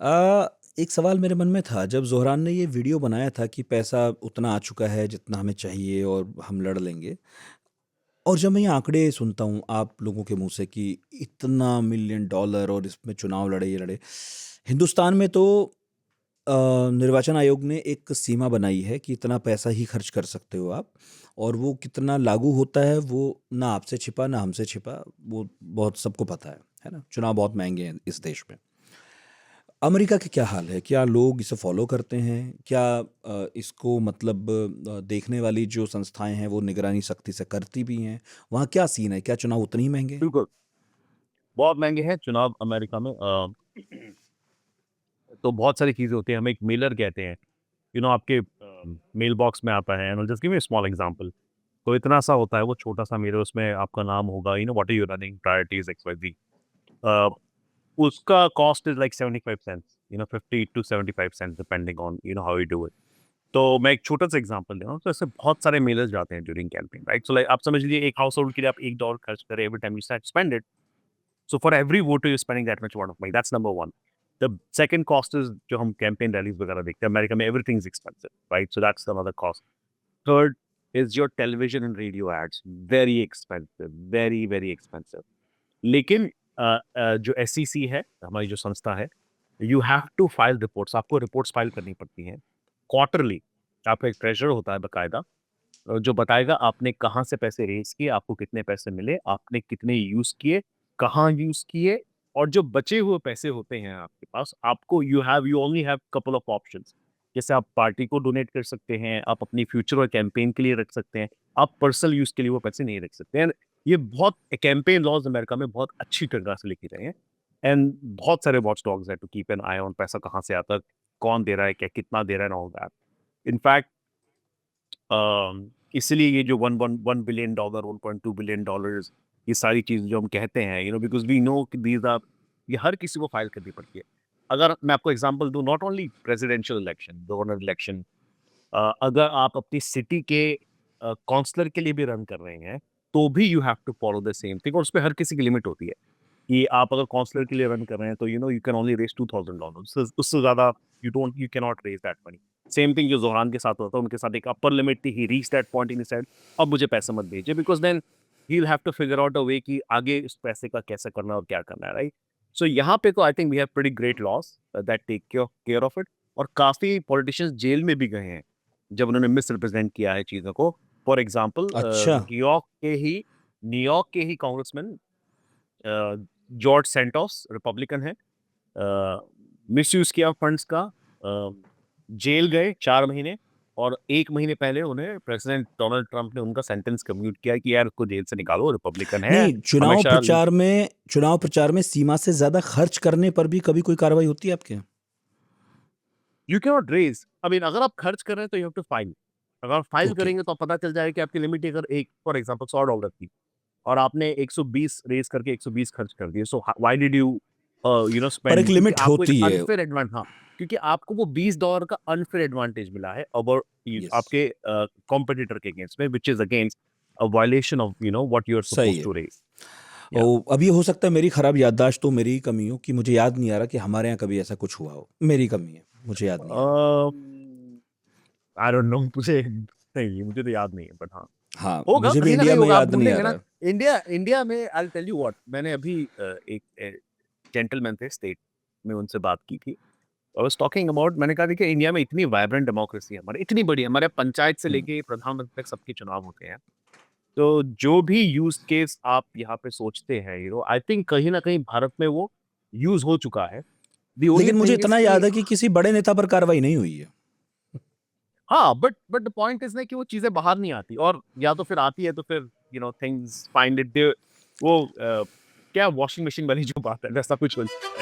एक सवाल मेरे मन में था जब ज़ोहरान ने ये वीडियो बनाया था कि पैसा उतना आ चुका है जितना हमें चाहिए और हम लड़ लेंगे। और जब मैं ये आंकड़े सुनता हूँ आप लोगों के मुंह से कि इतना मिलियन डॉलर और इसमें चुनाव लड़े ये लड़े। हिंदुस्तान में तो अ, निर्वाचन आयोग ने एक सीमा बनाई है कि इतना पैसा ही खर्च कर सकते हो आप। और वो कितना लागू होता है वो ना आपसे छिपा ना हमसे छिपा। वो बहुत सबको पता है ना। चुनाव बहुत महंगे हैं इस देश में। अमेरिका के क्या हाल है? क्या लोग इसे फ़ॉलो करते हैं? क्या इसको मतलब देखने वाली जो संस्थाएँ हैं, वो निगरानी सख्ती से करती भी हैं? वहाँ क्या सीन है? क्या चुनाव उतने ही महँगे हैं? बिल्कुल, बहुत महँगे हैं चुनाव अमेरिका में तो बहुत सारी चीज़ें होती हैं, हमें एक मेलर कहते हैं, आपके मेल बॉक्स में आता है and I will just give you a small example. तो इतना सा होता है वो छोटा-सा मेलर उसमें आपका नाम होगा, what are you running, priorities X Y Z. Uh, उसका cost is like 75 cents, 50 to 75 cents depending on how you do it. तो मैं एक छोटा-सा एग्ज़ाम्पल दे रहा हूँ, तो ऐसे बहुत सारे मेलर्स जाते हैं during campaign, right? So like आप समझ लीजिए एक हाउस होल्ड के लिए आप $1 खर्च करें every time you spend it. So for every voter you're spending that much amount of money. That's number one. The second cost is जो हम campaign rallies वगैरह देखते हैं अमेरिका में everything is expensive, right? So that's another cost. Third is your television and radio ads. Very expensive, very very expensive. लेकिन जो SEC है हमारी जो संस्था है, you have to file reports. आपको reports file करनी पड़ती हैं quarterly. आपका एक ट्रेजर होता है बकायदा जो बताएगा आपने कहाँ से पैसे रेज़ किए, आपको कितने पैसे मिले, आपने कितने यूज़ किए, कहाँ यूज़ किए और जो बचे हुए पैसे होते हैं आपके पास, आपको you only have couple of options. जैसे आप पार्टी को डोनेट कर सकते हैं, आप अपनी फ्यूचर और कैंपेन के लिए रख सकते हैं, आप पर्सनल यूज़ के लिए वो पैसे नहीं रख सकते एंड ये बहुत कैंपेन लॉज़ अमेरिका में बहुत अच्छी तरह से लिखे गए हैं एंड बहुत सारे वॉच डॉग्स हैं to keep an eye on पैसा कहाँ से आता है, कौन दे रहा है, क्या कितना दे रहा है एंड ऑल दैट। इनफैक्ट इसलिए ये जो 1 बिलियन डॉलर 1.2 बिलियन डॉलर्स ये सारी चीज़ जो हम कहते हैं बिकॉज़ वी नो कि दीज़ आर ये हर किसी को फाइल करनी पड़ती है। अगर मैं आपको एग्ज़ाम्पल दूँ not only presidential election, governor election अगर आप अपनी सिटी के काउंसलर के लिए भी रन कर रहे हैं, तो भी you have to follow the same thing और उसपे हर किसी की लिमिट होती है, कि आप अगर काउंसलर के लिए रन कर रहे हैं तो यू कैन ओनली रेज़ $2000 उससे ज़्यादा you can not raise that money. Same thing जो ज़ोहरान के साथ हुआ था, उनके साथ एक अपर लिमिट थी, he reached that point in he said अब मुझे पैसे मत भेजिए because then he will have to figure out a way कि आगे इस पैसे का कैसे करना है और क्या करना है, राइट? सो यहाँ पे तो I think we have pretty great laws that take care of it और काफ़ी पॉलिटिशियंस जेल में भी गए हैं, जब उन्होंने मिसरिप्रेज़ेंट किया है चीज़ों को। फॉर एग्ज़ाम्पल अच्छा। न्यूयॉर्क के ही कांग्रेसमैन जॉर्ज सैंटोस रिपब्लिकन है, मिसयूज़ किया फंड्स का, जेल गए 4 महीने और 1 महीने पहले उन्हें प्रेसिडेंट डोनाल्ड ट्रंप ने उनका सेंटेंस कम्यूट किया कि यार उसको जेल से निकालो, रिपब्लिकन है, नहीं, हमेशा चुनाव प्रचार में सीमा से ज़्यादा खर्च करने पर भी कभी कोई कार्रवाई होती है आपके यहाँ? You can not raise I mean अगर आप खर्च कर रहे हैं तो यू हैव टू फाइल। अगर आप फाइल ओके। करेंगे तो पता चल जाएगा कि आपकी लिमिट अगर एक फॉर एग्ज़ाम्पल $100 थी और आपने 120 रेज़ करके 120 खर्च कर दिए। सो व्हाई डिड यू पर एक स्पेंड क्योंकि लिमिट आपको एक होती है। अनफेयर एडवांट हाँ, क्योंकि आपको वो $20 का अनफेयर एडवांटेज मिला है ओवर यस। आपके कॉम्पिटिटर के अगेंस्ट में which is against a violation of what you are सही सपोज्ड है। To raise. या अब ये हो सकता है मेरी खराब याददाश्त हो, मेरी ही कमी हो कि मुझे याद नहीं आ रहा कि हमारे यहाँ कभी ऐसा कुछ हुआ हो। मेरी कमी है, मुझे याद नहीं आ रहा। आई डोंट नो मुझे नहीं, मुझे तो याद नहीं है बट हाँ। हाँ, होगा, मुझे भी कहीं न इंडिया कहीं में होगा, आप याद नहीं आ ढूँढेंगे रहा ना। है। इंडिया इंडिया में I will tell you what मैंने अभी एक जेंटलमैन थे स्टेट में उनसे बात की थी। आई वाज़ टॉकिंग अबाउट मैंने कहा देखिए इंडिया में इतनी वाइब्रेंट डेमोक्रेसी है हमारी, इतनी बड़ी है, हमारे पंचायत से हुँ। लेके प्रधानमंत्री तक सबके चुनाव होते हैं। तो जो भी यूज़ केस आप यहाँ पे सोचते हैं आई थिंक कहीं न कहीं भारत में वो यूज़ हो चुका है। द ओनली लेकिन मुझे थिंग इज़ इतना कि याद है कि किसी बड़े नेता पर कार्रवाई नहीं हुई है। हाँ, बट द पॉइंट इज़ ना कि वो चीज़ें बाहर नहीं आती और या तो फिर आती है तो फिर थिंग्स फाइंड इट दे वो क्या वॉशिंग मशीन वाली जो बात है वैसा कुछ हो जाता है।